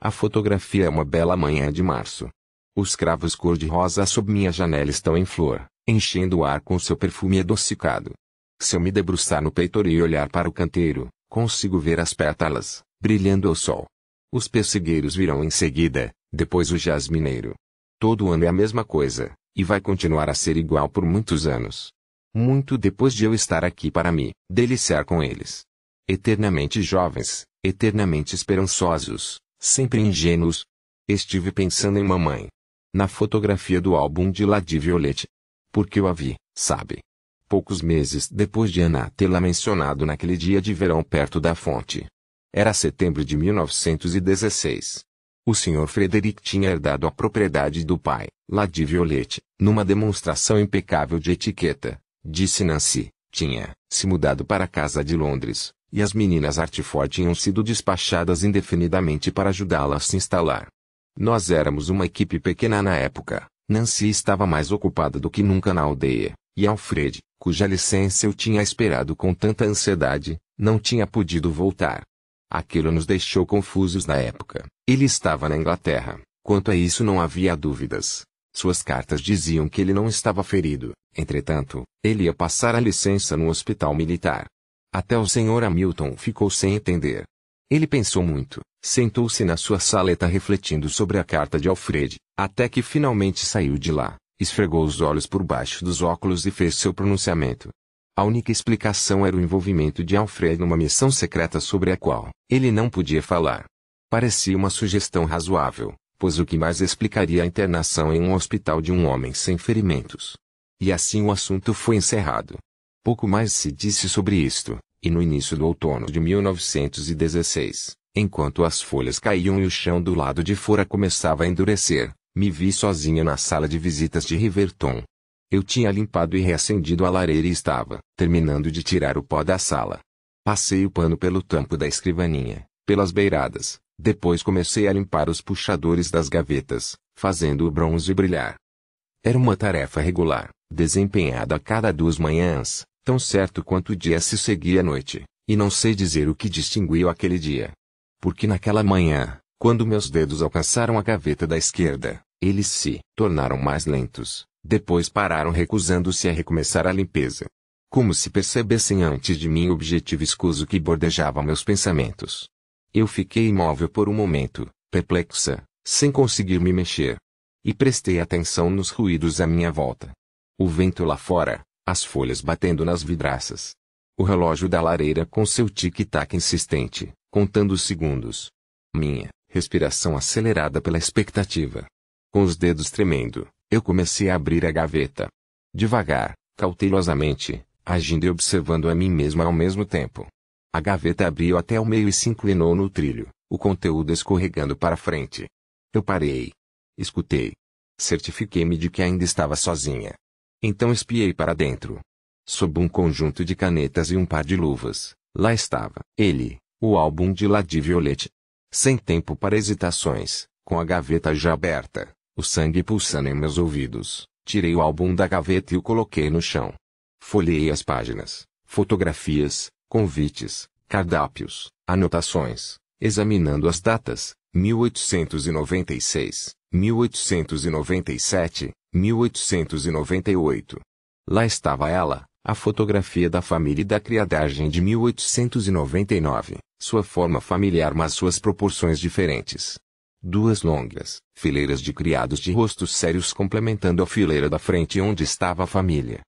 A fotografia é uma bela manhã de março. Os cravos cor-de-rosa sob minha janela estão em flor, enchendo o ar com seu perfume adocicado. Se eu me debruçar no peitoril e olhar para o canteiro, consigo ver as pétalas, brilhando ao sol. Os pessegueiros virão em seguida, depois o jasmineiro. Todo ano é a mesma coisa, e vai continuar a ser igual por muitos anos. Muito depois de eu estar aqui para me deliciar com eles. Eternamente jovens, eternamente esperançosos, sempre ingênuos. Estive pensando em mamãe. Na fotografia do álbum de Lady Violette. Porque eu a vi, sabe? Poucos meses depois de Ana tê-la mencionado naquele dia de verão perto da fonte. Era setembro de 1916. O Sr. Frederick tinha herdado a propriedade do pai, Lady Violette, numa demonstração impecável de etiqueta, disse Nancy, tinha se mudado para a casa de Londres, e as meninas Artford tinham sido despachadas indefinidamente para ajudá-la a se instalar. Nós éramos uma equipe pequena na época, Nancy estava mais ocupada do que nunca na aldeia, e Alfred, cuja licença eu tinha esperado com tanta ansiedade, não tinha podido voltar. Aquilo nos deixou confusos na época. Ele estava na Inglaterra, quanto a isso não havia dúvidas. Suas cartas diziam que ele não estava ferido, entretanto, ele ia passar a licença no hospital militar. Até o Sr. Hamilton ficou sem entender. Ele pensou muito, sentou-se na sua saleta refletindo sobre a carta de Alfred, até que finalmente saiu de lá, esfregou os olhos por baixo dos óculos e fez seu pronunciamento. A única explicação era o envolvimento de Alfred numa missão secreta sobre a qual ele não podia falar. Parecia uma sugestão razoável, pois o que mais explicaria a internação em um hospital de um homem sem ferimentos. E assim o assunto foi encerrado. Pouco mais se disse sobre isto, e no início do outono de 1916, enquanto as folhas caíam e o chão do lado de fora começava a endurecer, me vi sozinha na sala de visitas de Riverton. Eu tinha limpado e reacendido a lareira e estava terminando de tirar o pó da sala. Passei o pano pelo tampo da escrivaninha, pelas beiradas, depois comecei a limpar os puxadores das gavetas, fazendo o bronze brilhar. Era uma tarefa regular, desempenhada a cada 2 manhãs, tão certo quanto o dia se seguia à noite, e não sei dizer o que distinguiu aquele dia. Porque naquela manhã, quando meus dedos alcançaram a gaveta da esquerda, eles se tornaram mais lentos. Depois pararam recusando-se a recomeçar a limpeza. Como se percebessem antes de mim o objetivo escuso que bordejava meus pensamentos. Eu fiquei imóvel por um momento, perplexa, sem conseguir me mexer. E prestei atenção nos ruídos à minha volta. O vento lá fora, as folhas batendo nas vidraças. O relógio da lareira com seu tic-tac insistente, contando os segundos. Minha respiração acelerada pela expectativa. Com os dedos tremendo, eu comecei a abrir a gaveta. Devagar, cautelosamente, agindo e observando a mim mesma ao mesmo tempo. A gaveta abriu até o meio e se inclinou no trilho, o conteúdo escorregando para frente. Eu parei. Escutei. Certifiquei-me de que ainda estava sozinha. Então espiei para dentro. Sob um conjunto de canetas e um par de luvas, lá estava ele, o álbum de Lady Violette. Sem tempo para hesitações, com a gaveta já aberta, o sangue pulsando em meus ouvidos, tirei o álbum da gaveta e o coloquei no chão. Folheei as páginas, fotografias, convites, cardápios, anotações, examinando as datas, 1896, 1897, 1898. Lá estava ela, a fotografia da família e da criadagem de 1899, sua forma familiar mas suas proporções diferentes. 2 longas fileiras de criados de rostos sérios complementando a fileira da frente onde estava a família.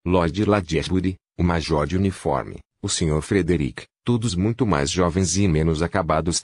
Lord Ladysbury, o major de uniforme, o Sr. Frederick, todos muito mais jovens e menos acabados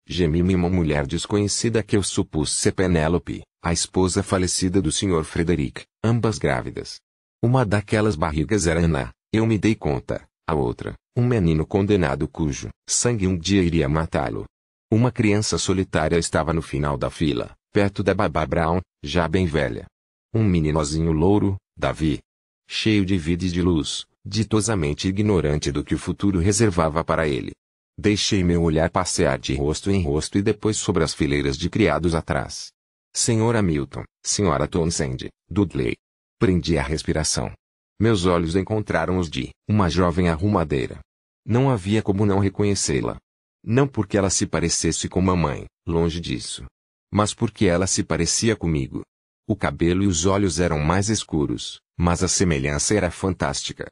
gemi-me uma mulher desconhecida que eu supus ser Penélope, a esposa falecida do Sr. Frederick, ambas grávidas. Uma daquelas barrigas era Ana, eu me dei conta, a outra, um menino condenado cujo sangue um dia iria matá-lo. Uma criança solitária estava no final da fila, perto da babá Brown, já bem velha. Um meninozinho louro, Davi. Cheio de vida e de luz, ditosamente ignorante do que o futuro reservava para ele. Deixei meu olhar passear de rosto em rosto e depois sobre as fileiras de criados atrás. Sr. Hamilton, Sra. Townsend, Dudley. Prendi a respiração. Meus olhos encontraram os de uma jovem arrumadeira. Não havia como não reconhecê-la. Não porque ela se parecesse com mamãe, longe disso. Mas porque ela se parecia comigo. O cabelo e os olhos eram mais escuros, mas a semelhança era fantástica.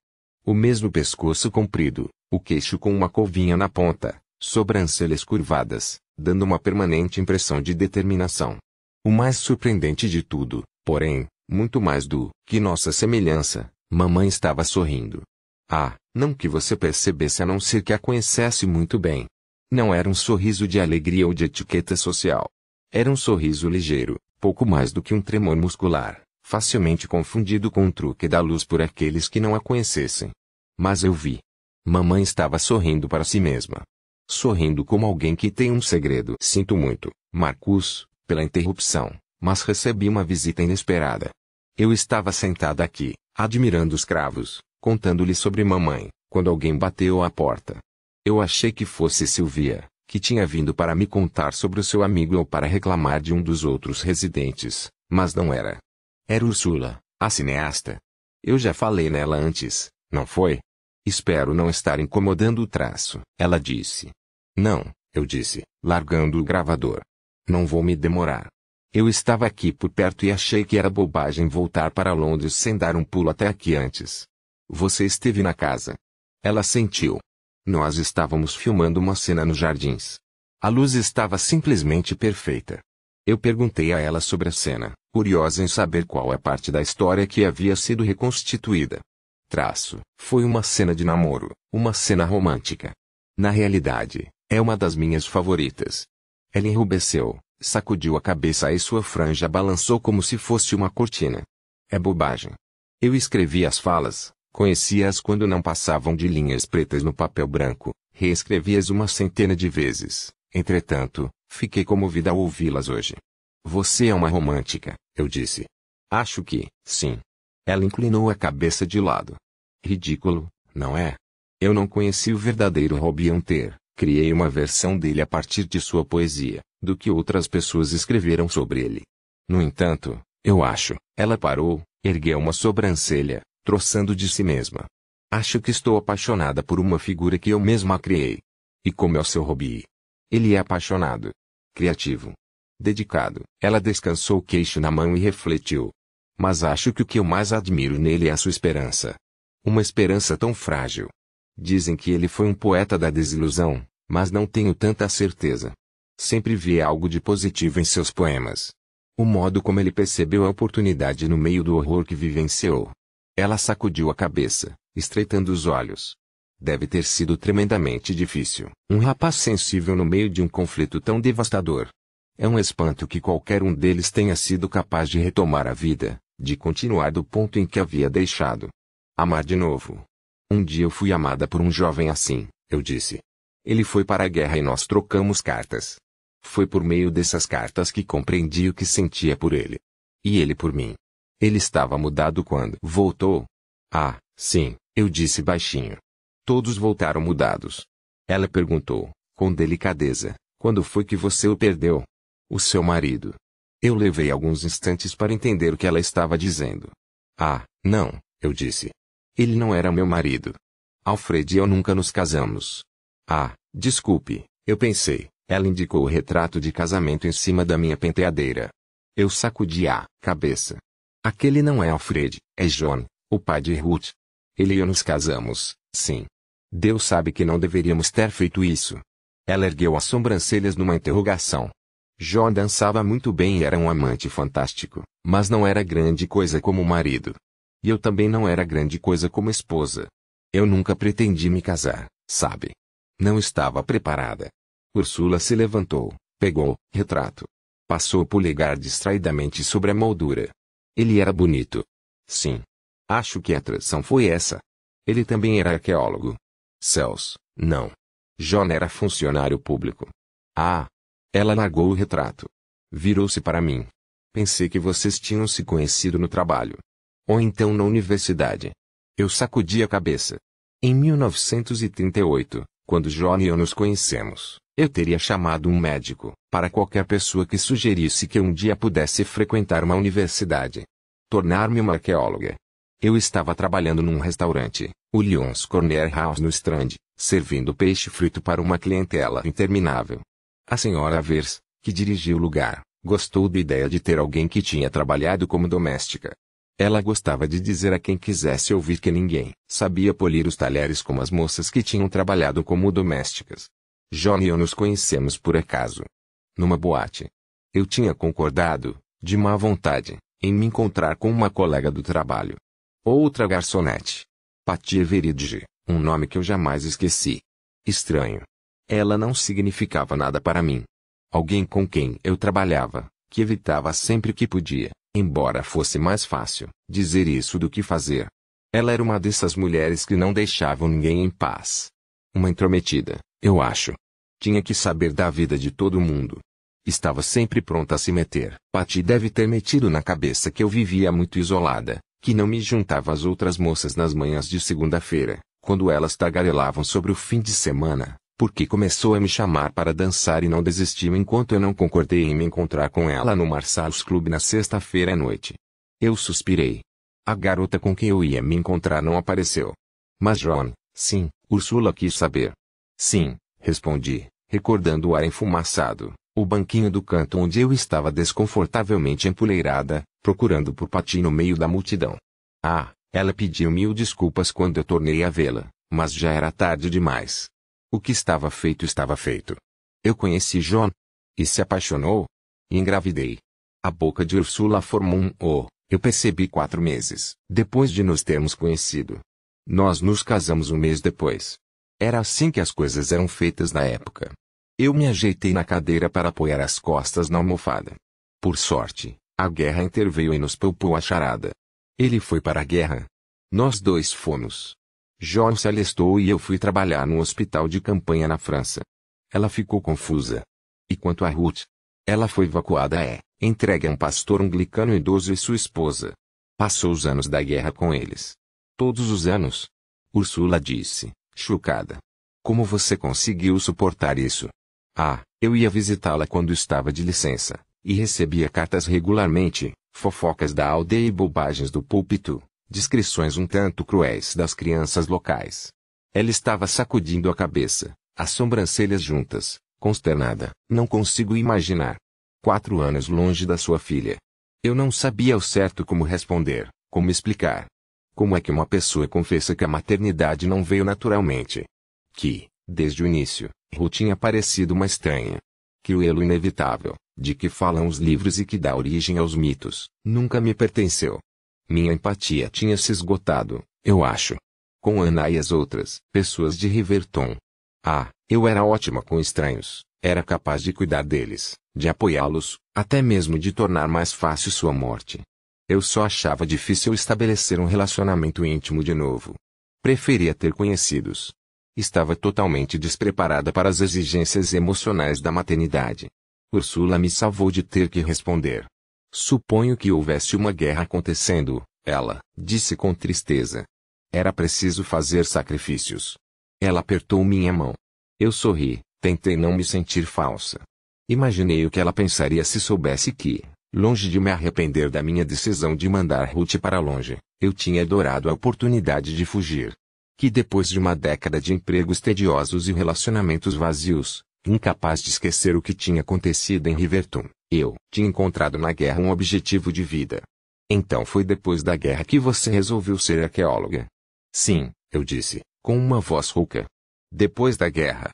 O mesmo pescoço comprido, o queixo com uma covinha na ponta, sobrancelhas curvadas, dando uma permanente impressão de determinação. O mais surpreendente de tudo, porém, muito mais do que nossa semelhança, mamãe estava sorrindo. Ah, não que você percebesse a não ser que a conhecesse muito bem. Não era um sorriso de alegria ou de etiqueta social. Era um sorriso ligeiro, pouco mais do que um tremor muscular, facilmente confundido com um truque da luz por aqueles que não a conhecessem. Mas eu vi. Mamãe estava sorrindo para si mesma. Sorrindo como alguém que tem um segredo. Sinto muito, Marcus, pela interrupção, mas recebi uma visita inesperada. Eu estava sentada aqui, admirando os cravos, contando-lhe sobre mamãe, quando alguém bateu à porta. Eu achei que fosse Silvia, que tinha vindo para me contar sobre o seu amigo ou para reclamar de um dos outros residentes, mas não era. Era Ursula, a cineasta. Eu já falei nela antes, não foi? Espero não estar incomodando o traço, ela disse. Não, eu disse, largando o gravador. Não vou me demorar. Eu estava aqui por perto e achei que era bobagem voltar para Londres sem dar um pulo até aqui antes. Você esteve na casa. Ela sentiu. Nós estávamos filmando uma cena nos jardins. A luz estava simplesmente perfeita. Eu perguntei a ela sobre a cena, curiosa em saber qual é parte da história que havia sido reconstituída. Foi uma cena de namoro, uma cena romântica. Na realidade, é uma das minhas favoritas. Ela enrubesceu, sacudiu a cabeça e sua franja balançou como se fosse uma cortina. É bobagem. Eu escrevi as falas, conhecia-as quando não passavam de linhas pretas no papel branco, reescrevi-as uma centena de vezes. Entretanto, fiquei comovida ao ouvi-las hoje. Você é uma romântica, eu disse. Acho que, sim. Ela inclinou a cabeça de lado. Ridículo, não é? Eu não conheci o verdadeiro Robin Ter, criei uma versão dele a partir de sua poesia, do que outras pessoas escreveram sobre ele. No entanto, eu acho, ela parou, ergueu uma sobrancelha, troçando de si mesma. Acho que estou apaixonada por uma figura que eu mesma criei. E como é o seu Robin? Ele é apaixonado. Criativo. Dedicado. Ela descansou o queixo na mão e refletiu. Mas acho que o que eu mais admiro nele é a sua esperança. Uma esperança tão frágil. Dizem que ele foi um poeta da desilusão, mas não tenho tanta certeza. Sempre vi algo de positivo em seus poemas. O modo como ele percebeu a oportunidade no meio do horror que vivenciou. Ela sacudiu a cabeça, estreitando os olhos. Deve ter sido tremendamente difícil. Um rapaz sensível no meio de um conflito tão devastador. É um espanto que qualquer um deles tenha sido capaz de retomar a vida, de continuar do ponto em que havia deixado. Amar de novo. Um dia eu fui amada por um jovem assim, eu disse. Ele foi para a guerra e nós trocamos cartas. Foi por meio dessas cartas que compreendi o que sentia por ele. E ele por mim. Ele estava mudado quando voltou. Ah, sim, eu disse baixinho. Todos voltaram mudados. Ela perguntou, com delicadeza, quando foi que você o perdeu? O seu marido. Eu levei alguns instantes para entender o que ela estava dizendo. Ah, não, eu disse. Ele não era meu marido. Alfred e eu nunca nos casamos. Ah, desculpe, eu pensei. Ela indicou o retrato de casamento em cima da minha penteadeira. Eu sacudi a cabeça. Aquele não é Alfred, é John, o pai de Ruth. Ele e eu nos casamos, sim. Deus sabe que não deveríamos ter feito isso. Ela ergueu as sobrancelhas numa interrogação. John dançava muito bem e era um amante fantástico, mas não era grande coisa como marido. E eu também não era grande coisa como esposa. Eu nunca pretendi me casar, sabe? Não estava preparada. Ursula se levantou, pegou retrato. Passou o polegar distraidamente sobre a moldura. Ele era bonito. Sim. Acho que a atração foi essa. Ele também era arqueólogo. Céus, não. John era funcionário público. Ah. Ela largou o retrato. Virou-se para mim. Pensei que vocês tinham se conhecido no trabalho. Ou então na universidade. Eu sacudi a cabeça. Em 1938, quando John e eu nos conhecemos, eu teria chamado um médico, para qualquer pessoa que sugerisse que um dia pudesse frequentar uma universidade. Tornar-me uma arqueóloga. Eu estava trabalhando num restaurante, o Lyons Corner House no Strand, servindo peixe frito para uma clientela interminável. A senhora Vers, que dirigia o lugar, gostou da ideia de ter alguém que tinha trabalhado como doméstica. Ela gostava de dizer a quem quisesse ouvir que ninguém sabia polir os talheres como as moças que tinham trabalhado como domésticas. John e eu nos conhecemos por acaso. Numa boate. Eu tinha concordado, de má vontade, em me encontrar com uma colega do trabalho. Outra garçonete. Patty Everidge, um nome que eu jamais esqueci. Estranho. Ela não significava nada para mim. Alguém com quem eu trabalhava, que evitava sempre que podia, embora fosse mais fácil, dizer isso do que fazer. Ela era uma dessas mulheres que não deixavam ninguém em paz. Uma intrometida, eu acho. Tinha que saber da vida de todo mundo. Estava sempre pronta a se meter. Patty deve ter metido na cabeça que eu vivia muito isolada, que não me juntava às outras moças nas manhãs de segunda-feira, quando elas tagarelavam sobre o fim de semana, porque começou a me chamar para dançar e não desistiu enquanto eu não concordei em me encontrar com ela no Marsalis Club na sexta-feira à noite. Eu suspirei. A garota com quem eu ia me encontrar não apareceu. Mas John, sim, Ursula quis saber. Sim, respondi, recordando o ar enfumaçado, o banquinho do canto onde eu estava desconfortavelmente empoleirada, procurando por Patty no meio da multidão. Ah, ela pediu mil desculpas quando eu tornei a vê-la, mas já era tarde demais. O que estava feito estava feito. Eu conheci John. E se apaixonou. E engravidei. A boca de Ursula formou um O. Eu percebi 4 meses, depois de nos termos conhecido. Nós nos casamos um mês depois. Era assim que as coisas eram feitas na época. Eu me ajeitei na cadeira para apoiar as costas na almofada. Por sorte, a guerra interveio e nos poupou a charada. Ele foi para a guerra. Nós dois fomos. John se alistou e eu fui trabalhar no hospital de campanha na França. Ela ficou confusa. E quanto a Ruth? Ela foi evacuada entregue a um pastor anglicano idoso e sua esposa. Passou os anos da guerra com eles. Todos os anos? Ursula disse, chocada. Como você conseguiu suportar isso? Ah, eu ia visitá-la quando estava de licença, e recebia cartas regularmente, fofocas da aldeia e bobagens do púlpito, descrições um tanto cruéis das crianças locais. Ela estava sacudindo a cabeça, as sobrancelhas juntas, consternada. Não consigo imaginar. 4 anos longe da sua filha. Eu não sabia ao certo como responder, como explicar. Como é que uma pessoa confessa que a maternidade não veio naturalmente? Que, desde o início, Ruth tinha parecido uma estranha. Que o elo inevitável, de que falam os livros e que dá origem aos mitos, nunca me pertenceu. Minha empatia tinha se esgotado, eu acho. Com Ana e as outras pessoas de Riverton. Ah, eu era ótima com estranhos, era capaz de cuidar deles, de apoiá-los, até mesmo de tornar mais fácil sua morte. Eu só achava difícil estabelecer um relacionamento íntimo de novo. Preferia ter conhecidos. Estava totalmente despreparada para as exigências emocionais da maternidade. Ursula me salvou de ter que responder. Suponho que houvesse uma guerra acontecendo, ela disse com tristeza. Era preciso fazer sacrifícios. Ela apertou minha mão. Eu sorri, tentei não me sentir falsa. Imaginei o que ela pensaria se soubesse que, longe de me arrepender da minha decisão de mandar Ruth para longe, eu tinha adorado a oportunidade de fugir. Que depois de uma década de empregos tediosos e relacionamentos vazios, incapaz de esquecer o que tinha acontecido em Riverton, eu tinha encontrado na guerra um objetivo de vida. Então foi depois da guerra que você resolveu ser arqueóloga? Sim, eu disse, com uma voz rouca. Depois da guerra.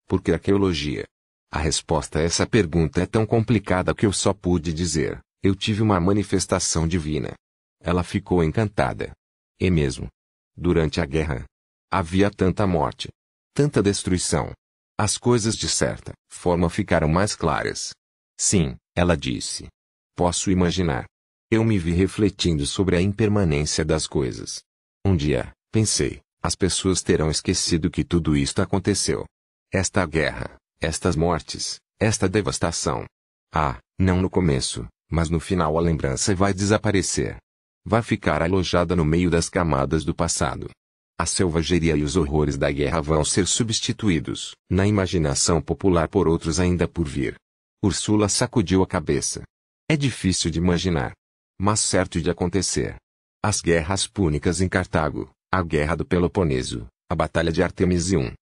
Por que arqueologia? A resposta a essa pergunta é tão complicada que eu só pude dizer, eu tive uma manifestação divina. Ela ficou encantada. E mesmo. Durante a guerra. Havia tanta morte. Tanta destruição. As coisas de certa forma ficaram mais claras. Sim, ela disse. Posso imaginar. Eu me vi refletindo sobre a impermanência das coisas. Um dia, pensei, as pessoas terão esquecido que tudo isto aconteceu. Esta guerra, estas mortes, esta devastação. Ah, não no começo, mas no final a lembrança vai desaparecer. Vai ficar alojada no meio das camadas do passado. A selvageria e os horrores da guerra vão ser substituídos, na imaginação popular por outros ainda por vir. Ursula sacudiu a cabeça. É difícil de imaginar. Mas certo de acontecer. As guerras púnicas em Cartago, a Guerra do Peloponeso, a Batalha de Artemisium.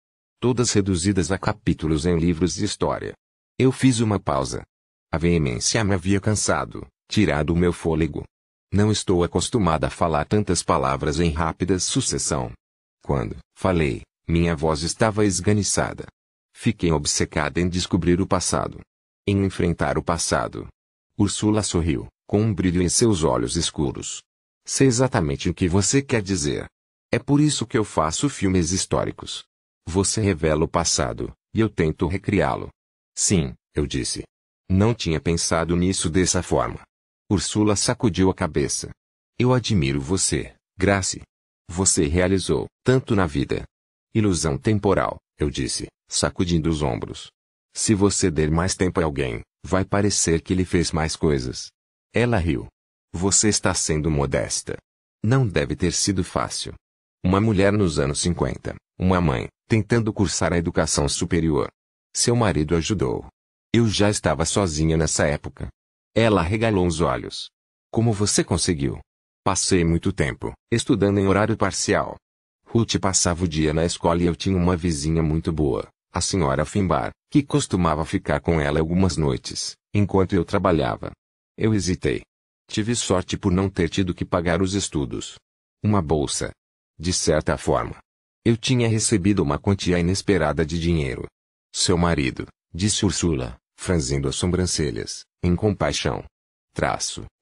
todas reduzidas a capítulos em livros de história. Eu fiz uma pausa. A veemência me havia cansado, tirado o meu fôlego. Não estou acostumada a falar tantas palavras em rápida sucessão. Quando falei, minha voz estava esganiçada. Fiquei obcecada em descobrir o passado. Em enfrentar o passado. Ursula sorriu, com um brilho em seus olhos escuros. Sei exatamente o que você quer dizer. É por isso que eu faço filmes históricos. Você revela o passado, e eu tento recriá-lo. Sim, eu disse. Não tinha pensado nisso dessa forma. Ursula sacudiu a cabeça. Eu admiro você, Grace. Você realizou tanto na vida. Ilusão temporal, eu disse, sacudindo os ombros. Se você der mais tempo a alguém, vai parecer que ele fez mais coisas. Ela riu. Você está sendo modesta. Não deve ter sido fácil. Uma mulher nos anos 50, uma mãe, tentando cursar a educação superior. Seu marido ajudou. Eu já estava sozinha nessa época. Ela regalou os olhos. Como você conseguiu? Passei muito tempo, estudando em horário parcial. Ruth passava o dia na escola e eu tinha uma vizinha muito boa, a senhora Finbar, que costumava ficar com ela algumas noites, enquanto eu trabalhava. Eu hesitei. Tive sorte por não ter tido que pagar os estudos. Uma bolsa. De certa forma. Eu tinha recebido uma quantia inesperada de dinheiro. Seu marido, disse Ursula, franzindo as sobrancelhas, em compaixão.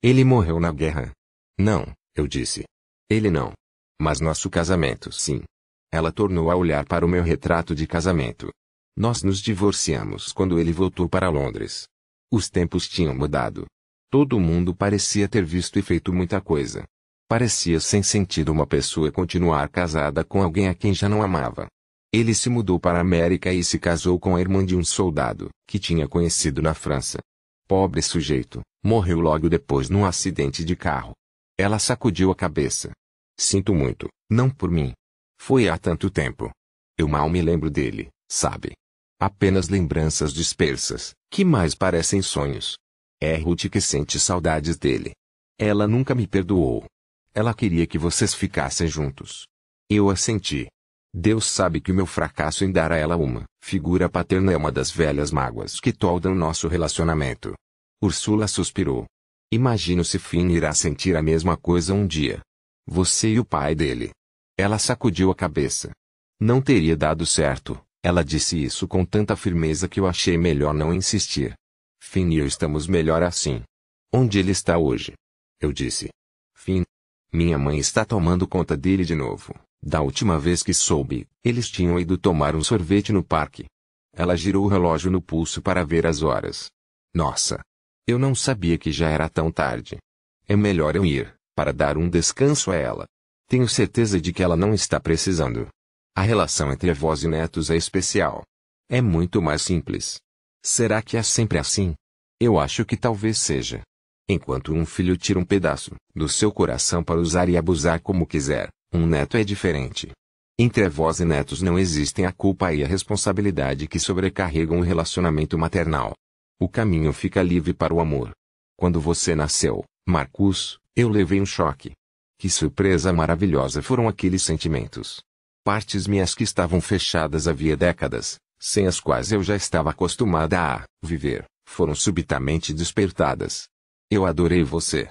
Ele morreu na guerra. Não, eu disse. Ele não. Mas nosso casamento sim. Ela tornou a olhar para o meu retrato de casamento. Nós nos divorciamos quando ele voltou para Londres. Os tempos tinham mudado. Todo mundo parecia ter visto e feito muita coisa. Parecia sem sentido uma pessoa continuar casada com alguém a quem já não amava. Ele se mudou para a América e se casou com a irmã de um soldado, que tinha conhecido na França. Pobre sujeito, morreu logo depois num acidente de carro. Ela sacudiu a cabeça. Sinto muito, não por mim. Foi há tanto tempo. Eu mal me lembro dele, sabe? Apenas lembranças dispersas, que mais parecem sonhos. É Ruth que sente saudades dele. Ela nunca me perdoou. Ela queria que vocês ficassem juntos. Eu assenti. Deus sabe que o meu fracasso em dar a ela uma figura paterna é uma das velhas mágoas que toldam nosso relacionamento. Ursula suspirou. Imagino se Finn irá sentir a mesma coisa um dia. Você e o pai dele. Ela sacudiu a cabeça. Não teria dado certo. Ela disse isso com tanta firmeza que eu achei melhor não insistir. Finn e eu estamos melhor assim. Onde ele está hoje? Eu disse. Finn. Minha mãe está tomando conta dele de novo. Da última vez que soube, eles tinham ido tomar um sorvete no parque. Ela girou o relógio no pulso para ver as horas. Nossa! Eu não sabia que já era tão tarde. É melhor eu ir, para dar um descanso a ela. Tenho certeza de que ela não está precisando. A relação entre avós e netos é especial. É muito mais simples. Será que é sempre assim? Eu acho que talvez seja. Enquanto um filho tira um pedaço do seu coração para usar e abusar como quiser, um neto é diferente. Entre avós e netos não existem a culpa e a responsabilidade que sobrecarregam o relacionamento maternal. O caminho fica livre para o amor. Quando você nasceu, Marcus, eu levei um choque. Que surpresa maravilhosa foram aqueles sentimentos. Partes minhas que estavam fechadas havia décadas, sem as quais eu já estava acostumada a viver, foram subitamente despertadas. Eu adorei você.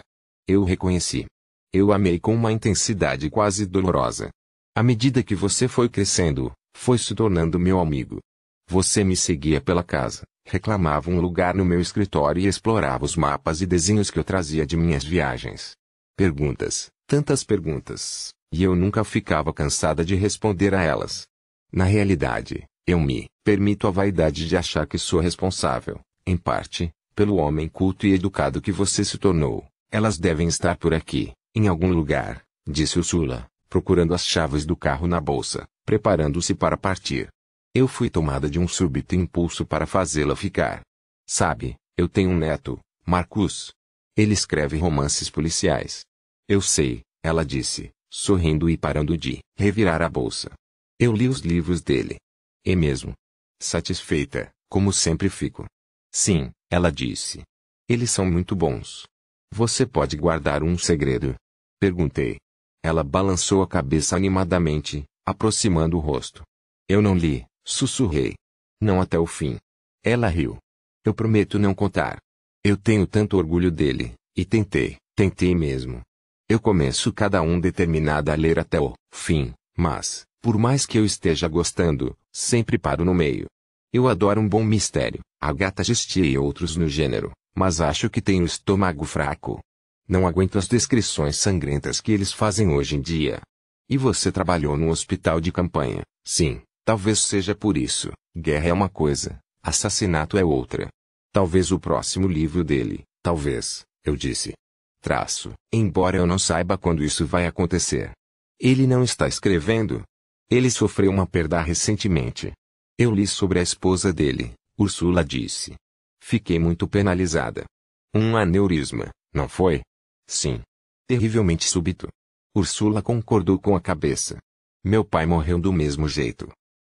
Eu o reconheci. Eu amei com uma intensidade quase dolorosa. À medida que você foi crescendo, foi se tornando meu amigo. Você me seguia pela casa, reclamava um lugar no meu escritório e explorava os mapas e desenhos que eu trazia de minhas viagens. Perguntas, tantas perguntas, e eu nunca ficava cansada de responder a elas. Na realidade, eu me permito a vaidade de achar que sou responsável, em parte, pelo homem culto e educado que você se tornou. Elas devem estar por aqui, em algum lugar, disse Ursula, procurando as chaves do carro na bolsa, preparando-se para partir. Eu fui tomada de um súbito impulso para fazê-la ficar. Sabe, eu tenho um neto, Marcus. Ele escreve romances policiais. Eu sei, ela disse, sorrindo e parando de revirar a bolsa. Eu li os livros dele. E mesmo. Satisfeita, como sempre fico. Sim, ela disse. Eles são muito bons. Você pode guardar um segredo? Perguntei. Ela balançou a cabeça animadamente, aproximando o rosto. Eu não li, Sussurrei. Não até o fim. Ela riu. Eu prometo não contar. Eu tenho tanto orgulho dele, e tentei mesmo. Eu começo cada um determinada a ler até o fim, mas, por mais que eu esteja gostando, sempre paro no meio. Eu adoro um bom mistério, Agatha Christie e outros no gênero, mas acho que tenho o estômago fraco. Não aguento as descrições sangrentas que eles fazem hoje em dia. E você trabalhou num hospital de campanha? Sim, talvez seja por isso. Guerra é uma coisa, assassinato é outra. Talvez o próximo livro dele, talvez, eu disse. Embora eu não saiba quando isso vai acontecer. Ele não está escrevendo? Ele sofreu uma perda recentemente. Eu li sobre a esposa dele, Ursula disse. Fiquei muito penalizada. Um aneurisma, não foi? Sim. Terrivelmente súbito. Ursula concordou com a cabeça. Meu pai morreu do mesmo jeito.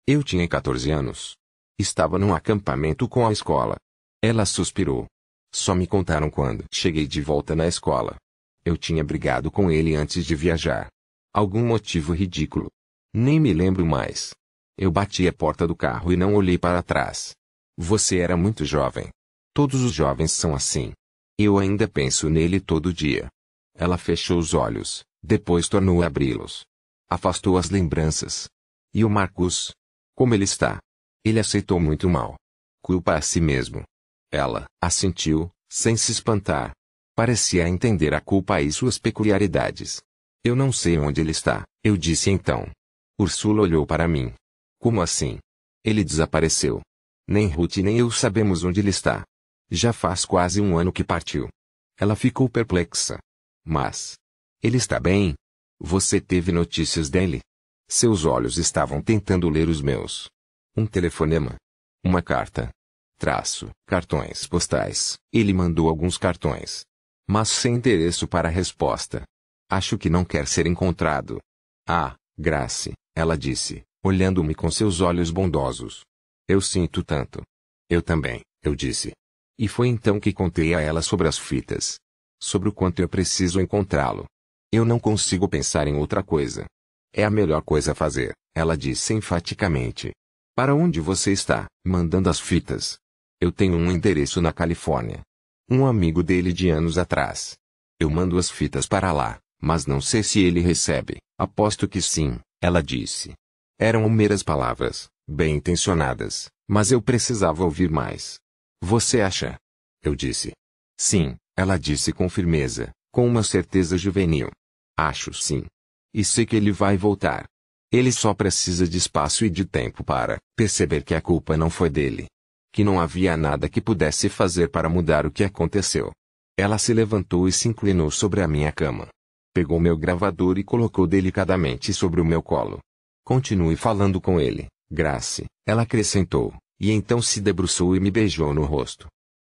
Eu tinha 14 anos. Estava num acampamento com a escola. Ela suspirou. Só me contaram quando cheguei de volta na escola. Eu tinha brigado com ele antes de viajar. Algum motivo ridículo. Nem me lembro mais. Eu bati a porta do carro e não olhei para trás. Você era muito jovem. Todos os jovens são assim. Eu ainda penso nele todo dia. Ela fechou os olhos, depois tornou a abri-los. Afastou as lembranças. E o Marcus? Como ele está? Ele aceitou muito mal. Culpa a si mesmo. Ela assentiu, sem se espantar. Parecia entender a culpa e suas peculiaridades. Eu não sei onde ele está, eu disse então. Ursula olhou para mim. Como assim? Ele desapareceu. Nem Ruth nem eu sabemos onde ele está. Já faz quase um ano que partiu. Ela ficou perplexa. Mas... ele está bem? Você teve notícias dele? Seus olhos estavam tentando ler os meus. Um telefonema. Uma carta. Cartões postais. Ele mandou alguns cartões. Mas sem endereço para a resposta. Acho que não quer ser encontrado. Ah, Grace, ela disse, olhando-me com seus olhos bondosos. Eu sinto tanto. Eu também, eu disse. E foi então que contei a ela sobre as fitas. Sobre o quanto eu preciso encontrá-lo. Eu não consigo pensar em outra coisa. É a melhor coisa a fazer, ela disse enfaticamente. Para onde você está, mandando as fitas? Eu tenho um endereço na Califórnia. Um amigo dele de anos atrás. Eu mando as fitas para lá, mas não sei se ele recebe. Aposto que sim, ela disse. Eram meras palavras, bem intencionadas, mas eu precisava ouvir mais. Você acha? Eu disse. Sim, ela disse com firmeza, com uma certeza juvenil. Acho sim. E sei que ele vai voltar. Ele só precisa de espaço e de tempo para perceber que a culpa não foi dele. Que não havia nada que pudesse fazer para mudar o que aconteceu. Ela se levantou e se inclinou sobre a minha cama. Pegou meu gravador e colocou delicadamente sobre o meu colo. Continue falando com ele, Grace, ela acrescentou, e então se debruçou e me beijou no rosto.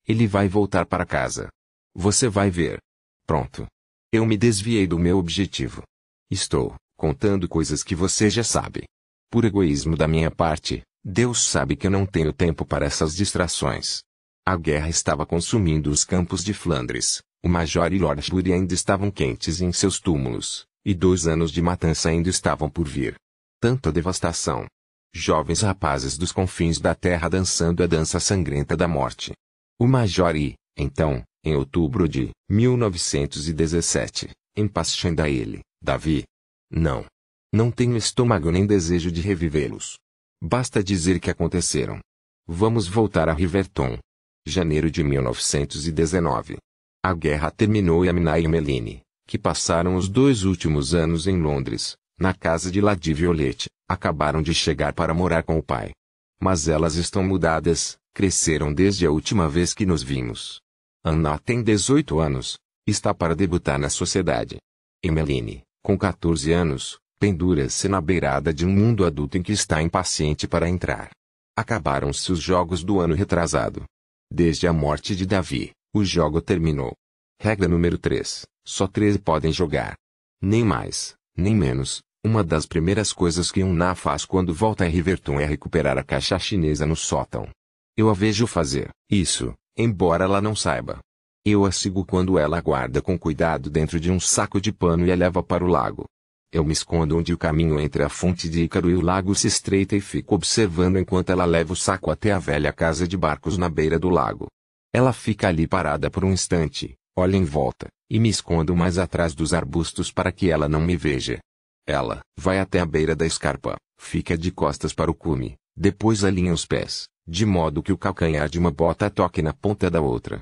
Ele vai voltar para casa. Você vai ver. Pronto. Eu me desviei do meu objetivo. Estou contando coisas que você já sabe. Por egoísmo da minha parte, Deus sabe que eu não tenho tempo para essas distrações. A guerra estava consumindo os campos de Flandres, o Major e Lord Ashbury ainda estavam quentes em seus túmulos, e 2 anos de matança ainda estavam por vir. Tanta devastação. Jovens rapazes dos confins da terra dançando a dança sangrenta da morte. O Major e, então, em outubro de 1917, empachando ele, Davi. Não. Não tenho estômago nem desejo de revivê-los. Basta dizer que aconteceram. Vamos voltar a Riverton. Janeiro de 1919. A guerra terminou e Amina e Emmeline, que passaram os 2 últimos anos em Londres, na casa de Lady Violette, acabaram de chegar para morar com o pai. Mas elas estão mudadas, cresceram desde a última vez que nos vimos. Anna tem 18 anos, está para debutar na sociedade. Emmeline, com 14 anos, pendura-se na beirada de um mundo adulto em que está impaciente para entrar. Acabaram-se os jogos do ano retrasado. Desde a morte de Davi, o jogo terminou. Regra número 3, só 13 podem jogar. Nem mais, nem menos. Uma das primeiras coisas que Anna faz quando volta a Riverton é recuperar a caixa chinesa no sótão. Eu a vejo fazer isso, embora ela não saiba. Eu a sigo quando ela a guarda com cuidado dentro de um saco de pano e a leva para o lago. Eu me escondo onde o caminho entre a fonte de Ícaro e o lago se estreita e fico observando enquanto ela leva o saco até a velha casa de barcos na beira do lago. Ela fica ali parada por um instante, olha em volta, e me escondo mais atrás dos arbustos para que ela não me veja. Ela vai até a beira da escarpa, fica de costas para o cume, depois alinha os pés, de modo que o calcanhar de uma bota toque na ponta da outra.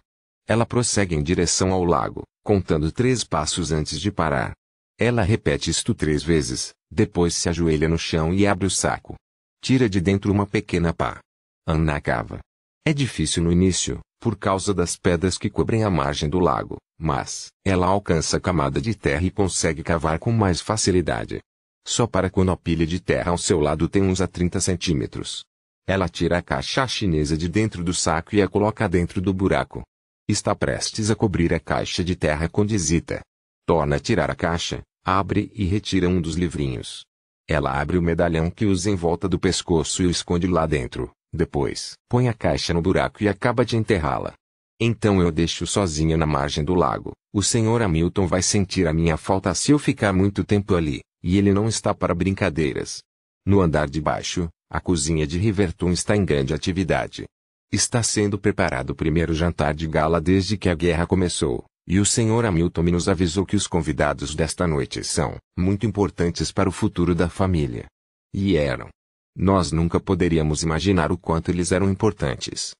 Ela prossegue em direção ao lago, contando 3 passos antes de parar. Ela repete isto 3 vezes, depois se ajoelha no chão e abre o saco. Tira de dentro uma pequena pá. Anna cava. É difícil no início, por causa das pedras que cobrem a margem do lago, mas ela alcança a camada de terra e consegue cavar com mais facilidade. Só para quando a pilha de terra ao seu lado tem uns a 30 centímetros. Ela tira a caixa chinesa de dentro do saco e a coloca dentro do buraco. Está prestes a cobrir a caixa de terra com dizita. Torna a tirar a caixa, abre e retira um dos livrinhos. Ela abre o medalhão que usa em volta do pescoço e o esconde lá dentro. Depois, põe a caixa no buraco e acaba de enterrá-la. Então eu deixo sozinha na margem do lago. O Sr. Hamilton vai sentir a minha falta se eu ficar muito tempo ali, e ele não está para brincadeiras. No andar de baixo, a cozinha de Riverton está em grande atividade. Está sendo preparado o primeiro jantar de gala desde que a guerra começou, e o Sr. Hamilton me nos avisou que os convidados desta noite são muito importantes para o futuro da família. E eram. Nós nunca poderíamos imaginar o quanto eles eram importantes.